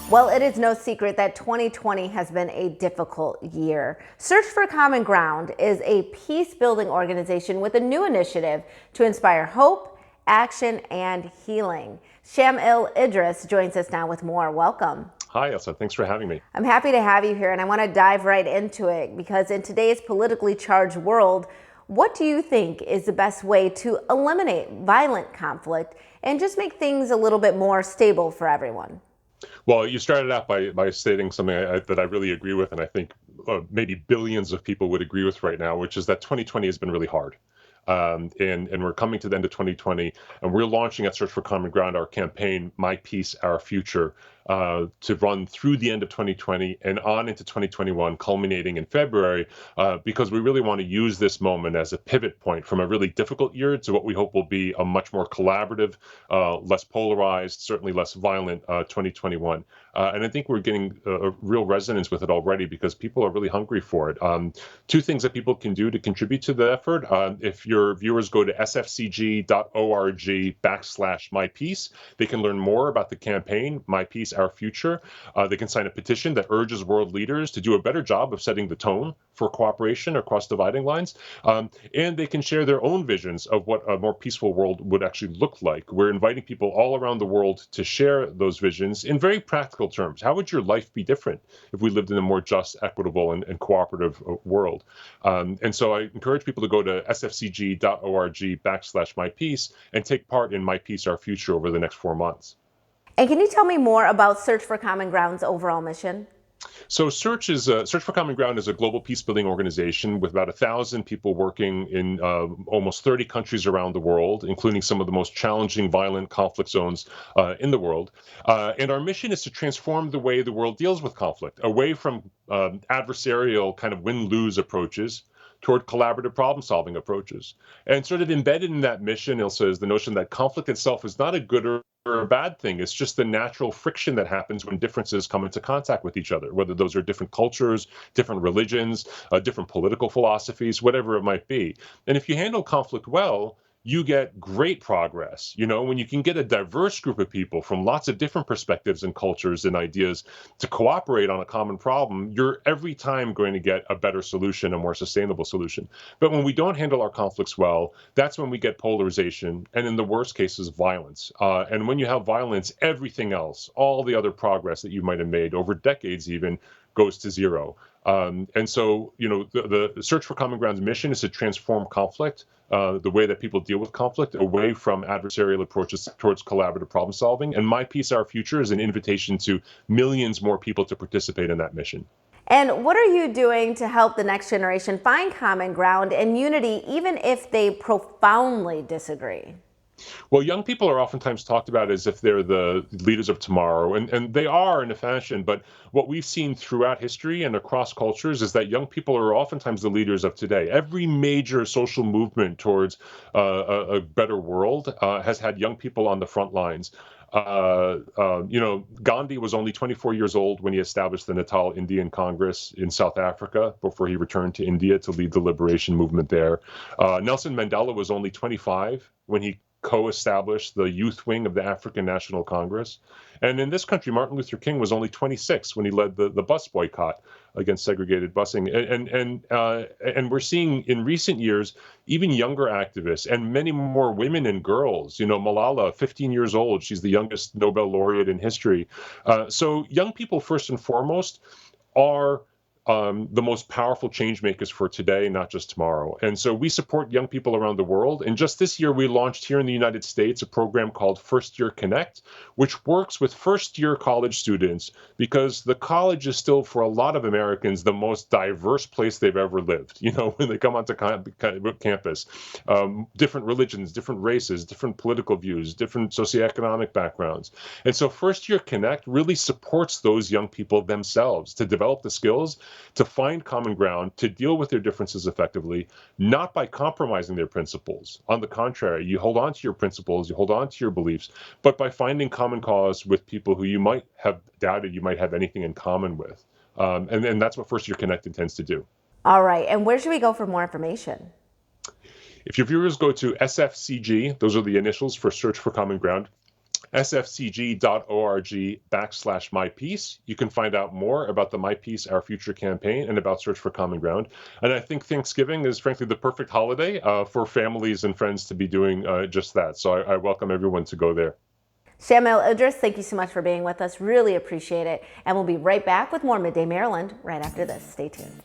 Well, it is no secret that 2020 has been a difficult year. Search for Common Ground is a peace building organization with a new initiative to inspire hope, action, and healing. Shamil Idris joins us now with more. Welcome. Hi, Elsa. Thanks for having me. I'm happy to have you here, and I want to dive right into it because in today's politically charged world, what do you think is the best way to eliminate violent conflict and just make things a little bit more stable for everyone? Well, you started out by stating something that I really agree with, and I think maybe billions of people would agree with right now, which is that 2020 has been really hard. And we're coming to the end of 2020, and we're launching at Search for Common Ground our campaign, My Peace, Our Future, to run through the end of 2020 and on into 2021, culminating in February, because we really want to use this moment as a pivot point from a really difficult year to what we hope will be a much more collaborative, less polarized, certainly less violent 2021. And I think we're getting a real resonance with it already because people are really hungry for it. Two things that people can do to contribute to the effort. If your viewers go to sfcg.org/mypeace, they can learn more about the campaign, My Peace, Our Future. They can sign a petition that urges world leaders to do a better job of setting the tone for cooperation across dividing lines. And they can share their own visions of what a more peaceful world would actually look like. We're inviting people all around the world to share those visions in very practical terms. How would your life be different if we lived in a more just, equitable, and cooperative world? And so I encourage people to go to sfcg.org/mypeace and take part in My Peace, Our Future over the next 4 months. And can you tell me more about Search for Common Ground's overall mission? So Search for Common Ground is a global peace building organization with about 1,000 people working in almost 30 countries around the world, including some of the most challenging, violent conflict zones in the world. And our mission is to transform the way the world deals with conflict, away from adversarial kind of win-lose approaches toward collaborative problem-solving approaches. And sort of embedded in that mission, Ilsa, is the notion that conflict itself is not a good or a bad thing. It's just the natural friction that happens when differences come into contact with each other, whether those are different cultures, different religions, different political philosophies, whatever it might be. And if you handle conflict well, you get great progress. You know, when you can get a diverse group of people from lots of different perspectives and cultures and ideas to cooperate on a common problem, you're every time going to get a better solution, a more sustainable solution. But when we don't handle our conflicts well, that's when we get polarization and, in the worst cases, violence. And when you have violence, everything else, all the other progress that you might have made over decades even, goes to zero. And so, you know, the Search for Common Ground's mission is to transform conflict, the way that people deal with conflict, away from adversarial approaches towards collaborative problem solving. And My Peace, Our Future is an invitation to millions more people to participate in that mission. And what are you doing to help the next generation find common ground and unity, even if they profoundly disagree? Well, young people are oftentimes talked about as if they're the leaders of tomorrow, and they are in a fashion. But what we've seen throughout history and across cultures is that young people are oftentimes the leaders of today. Every major social movement towards a better world has had young people on the front lines. You know, Gandhi was only 24 years old when he established the Natal Indian Congress in South Africa before he returned to India to lead the liberation movement there. Nelson Mandela was only 25 when he co-established the youth wing of the African National Congress. And in this country, Martin Luther King was only 26 when he led the bus boycott against segregated busing. And we're seeing in recent years even younger activists and many more women and girls. You know, Malala, 15 years old, she's the youngest Nobel laureate in history. So young people, first and foremost, are the most powerful change makers for today, not just tomorrow. And so we support young people around the world. And just this year, we launched here in the United States a program called First Year Connect, which works with first year college students because the college is still, for a lot of Americans, the most diverse place they've ever lived. You know, when they come onto campus, different religions, different races, different political views, different socioeconomic backgrounds. And so First Year Connect really supports those young people themselves to develop the skills to find common ground, to deal with their differences effectively, not by compromising their principles. On the contrary, you hold on to your principles, you hold on to your beliefs, but by finding common cause with people who you might have doubted you might have anything in common with. And that's what First Year Connect intends to do. All right. And where should we go for more information? If your viewers go to SFCG, those are the initials for Search for Common Ground, sfcg.org/mypeace. You can find out more about the My Peace, Our Future campaign and about Search for Common Ground. And I think Thanksgiving is frankly the perfect holiday for families and friends to be doing just that. So I welcome everyone to go there. Shamil Idris, thank you so much for being with us. Really appreciate it. And we'll be right back with more Midday Maryland right after this. Stay tuned.